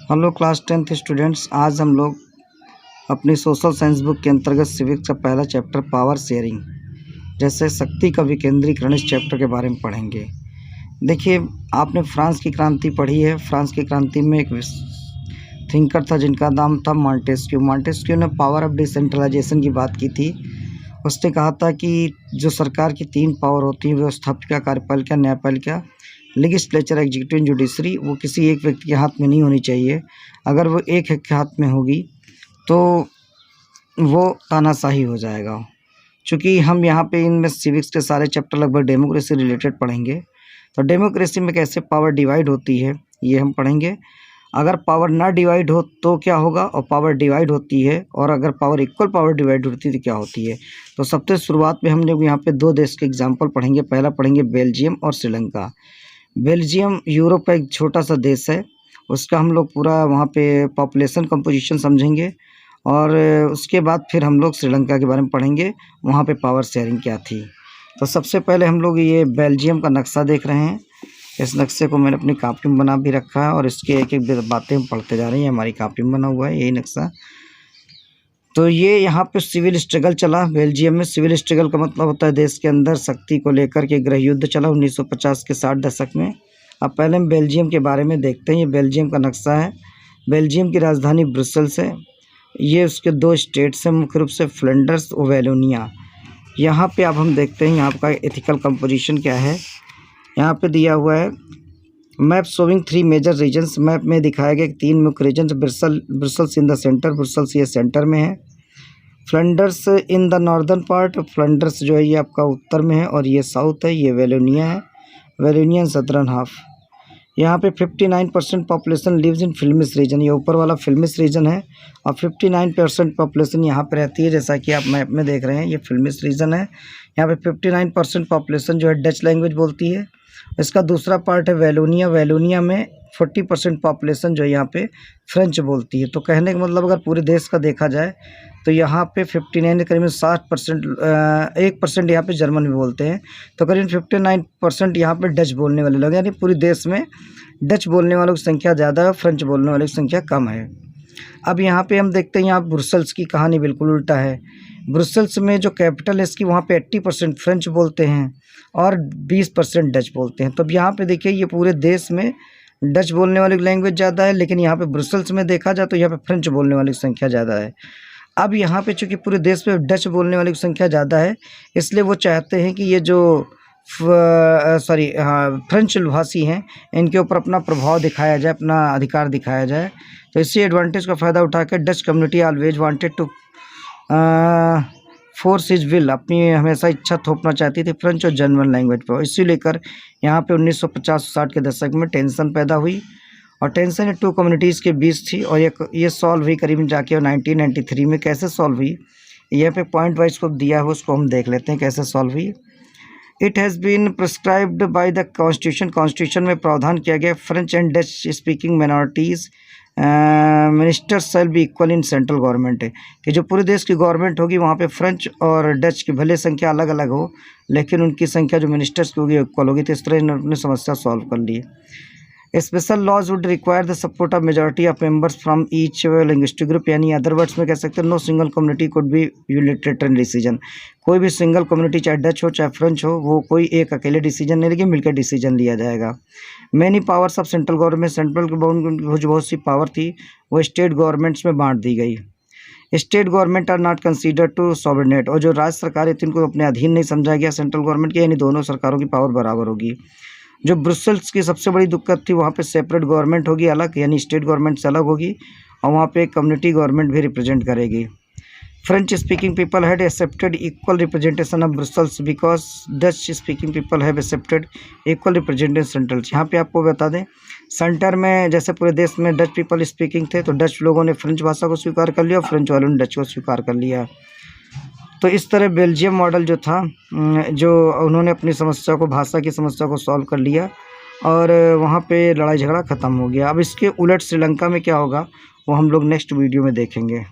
Hello class 10th students, आज हम लोग अपनी सोशल साइंस बुक के अंतर्गत सिविक्स का पहला चैप्टर पावर शेयरिंग जैसे शक्ति का विकेंद्रीकरण इस चैप्टर के बारे में पढ़ेंगे। देखिए, आपने फ्रांस की क्रांति पढ़ी है। फ्रांस की क्रांति में एक थिंकर था जिनका नाम था मॉन्टेस्क्यू। मॉन्टेस्क्यू ने पावर ऑफ डिसेंट्रलाइजेशन की बात की थी। उसने कहा था कि जो सरकार की 3 पावर होती हैं, व्यवस्थापिका, कार्यपालिका, न्यायपालिका, लेजिस्लेचर, एग्जीक्यूटिव, जुडिशरी, वो किसी एक व्यक्ति के हाथ में नहीं होनी चाहिए। अगर वो एक के हाथ में होगी तो वो तानाशाही हो जाएगा। चूँकि हम यहाँ पे इनमें सिविक्स के सारे चैप्टर लगभग डेमोक्रेसी रिलेटेड पढ़ेंगे, तो डेमोक्रेसी में कैसे पावर डिवाइड होती है ये हम पढ़ेंगे। अगर पावर ना डिवाइड हो तो क्या होगा, और पावर डिवाइड होती है, और अगर पावर इक्वल पावर डिवाइड होती है तो क्या होती है। तो सबसे शुरुआत में हम लोग यहाँ पे 2 देश के एग्जाम्पल पढ़ेंगे। पहला पढ़ेंगे बेल्जियम और श्रीलंका। बेल्जियम यूरोप का एक छोटा सा देश है। उसका हम लोग पूरा वहाँ पे पॉपुलेशन कंपोजिशन समझेंगे, और उसके बाद फिर हम लोग श्रीलंका के बारे में पढ़ेंगे, वहाँ पे पावर शेयरिंग क्या थी। तो सबसे पहले हम लोग ये बेल्जियम का नक्शा देख रहे हैं। इस नक्शे को मैंने अपनी कॉपी में बना भी रखा है, और इसके एक एक बातें हम पढ़ते जा रहे हैं। हमारी कॉपी में बना हुआ है यही नक्शा। तो ये यहाँ पे सिविल स्ट्रगल चला। बेल्जियम में सिविल स्ट्रगल का मतलब होता है देश के अंदर शक्ति को लेकर के गृह युद्ध चला 1950 के 60 दशक में। अब पहले हम बेल्जियम के बारे में देखते हैं। ये बेल्जियम का नक्शा है। बेल्जियम की राजधानी ब्रुसेल्स है। ये उसके 2 स्टेट्स हैं मुख्य रूप से, फ्लैंडर्स और वैलोनिया। यहाँ पे अब हम देखते हैं यहाँ का एथिकल कंपोजिशन क्या है। यहाँ पे दिया हुआ है map showing 3 major regions. Map में दिखाया गया 3 मुख्य regions. Brussels in the centre, Brussels ये सेंटर में है। Flanders in the northern part, Flanders जो है ये आपका उत्तर में है, और ये साउथ है। ये वैलोनिया है, वैलोनियन सदर्न हाफ। यहाँ पे 59% पॉपुलेशन लिव्स इन फिल्मिस रीजन। ये ऊपर वाला फिल्मिस रीजन है, और 59% पॉपुलेशन यहाँ पे रहती है। जैसा कि आप मैप में देख रहे हैं, ये फिल्मिस रीजन है। यहाँ पे 59% पॉपुलेशन जो है डच लैंग्वेज बोलती है। इसका दूसरा पार्ट है वैलोनिया। वैलोनिया में 40% पॉपुलेशन जो है यहाँ पे फ्रेंच बोलती है। तो कहने का मतलब अगर पूरे देश का देखा जाए तो यहाँ पे 59 करीब 60%, 1% यहाँ पे जर्मन भी बोलते हैं। तो करीब 59% यहाँ पे डच बोलने वाले लोग, यानी पूरे देश में डच बोलने वालों की संख्या ज़्यादा है, फ्रेंच बोलने वालों की संख्या कम है। अब यहाँ पे हम देखते हैं, यहाँ ब्रुसेल्स की कहानी बिल्कुल उल्टा है। ब्रुसेल्स में जो कैपिटल है इसकी, वहाँ पे 80% फ्रेंच बोलते हैं और 20% डच बोलते हैं। तो अब यहाँ पे देखिए, ये पूरे देश में डच बोलने वाली लैंग्वेज ज़्यादा है, लेकिन यहाँ पे ब्रुसेल्स में देखा जाए तो यहाँ पे फ्रेंच बोलने वाली की संख्या ज़्यादा है। अब यहाँ पे चूँकि पूरे देश में डच बोलने वाली की संख्या ज़्यादा है, इसलिए वो चाहते हैं कि ये जो फ्रेंच भाषी हैं इनके ऊपर अपना प्रभाव दिखाया जाए, अपना अधिकार दिखाया जाए। तो इसी एडवांटेज का फ़ायदा उठाकर Dutch community always wanted to force his will, अपनी हमेशा इच्छा थोपना चाहती थी फ्रेंच और जर्मन लैंग्वेज पर। इसी लेकर यहाँ पे 1950-60 के दशक में टेंशन पैदा हुई, और टेंशन 2 कम्युनिटीज़ के बीच थी, और ये सॉल्व हुई करीब जाके 1993 में। कैसे सॉल्व हुई, यहाँ पे पॉइंट वाइज को दिया है, उसको हम देख लेते हैं कैसे सॉल्व हुई। It has been prescribed by the constitution. Constitution में प्रावधान किया गया French and Dutch speaking minorities ministers shall be equal in central government है, कि जो पूरे देश की गवर्नमेंट होगी वहाँ पे फ्रेंच और डच की भले संख्या अलग अलग हो, लेकिन उनकी संख्या जो मिनिस्टर्स की होगी इक्वल होगी। तो इस तरह इन्होंने समस्या सॉल्व कर ली। Special laws would require the support of majority of members from each linguistic group, यानी अदर वर्ड्स में कह सकते हैं no single community could be unilateral decision. कोई भी सिंगल कम्युनिटी, चाहे डच हो चाहे फ्रेंच हो, वो कोई एक अकेले डिसीजन नहीं लेगी, मिलकर डिसीजन लिया जाएगा। Many powers of central government, central की बहुत सी पावर थी वो स्टेट गवर्नमेंट्स में बांट दी गई। State government are not consider to sovereignty, और जो राज्य सरकारें थी उनको अपने अधीन नहीं समझा गया सेंट्रल गवर्नमेंट के, यानी दोनों सरकारों की पावर बराबर होगी। जो ब्रुसेल्स की सबसे बड़ी दिक्कत थी, वहाँ पे सेपरेट गवर्नमेंट होगी अलग, यानी स्टेट गवर्नमेंट से अलग होगी, और वहाँ पे कम्युनिटी गवर्नमेंट भी रिप्रेजेंट करेगी। French speaking people had accepted equal representation of Brussels because Dutch speaking people have accepted equal representation central. यहाँ पे आपको बता दें, सेंटर में जैसे पूरे देश में डच पीपल स्पीकिंग थे, तो डच लोगों ने फ्रेंच भाषा को स्वीकार कर लिया, और फ्रेंच वालों ने डच को स्वीकार कर लिया। तो इस तरह बेल्जियम मॉडल जो था, जो उन्होंने अपनी समस्या को, भाषा की समस्या को सॉल्व कर लिया, और वहाँ पे लड़ाई झगड़ा ख़त्म हो गया। अब इसके उलट श्रीलंका में क्या होगा वो हम लोग नेक्स्ट वीडियो में देखेंगे।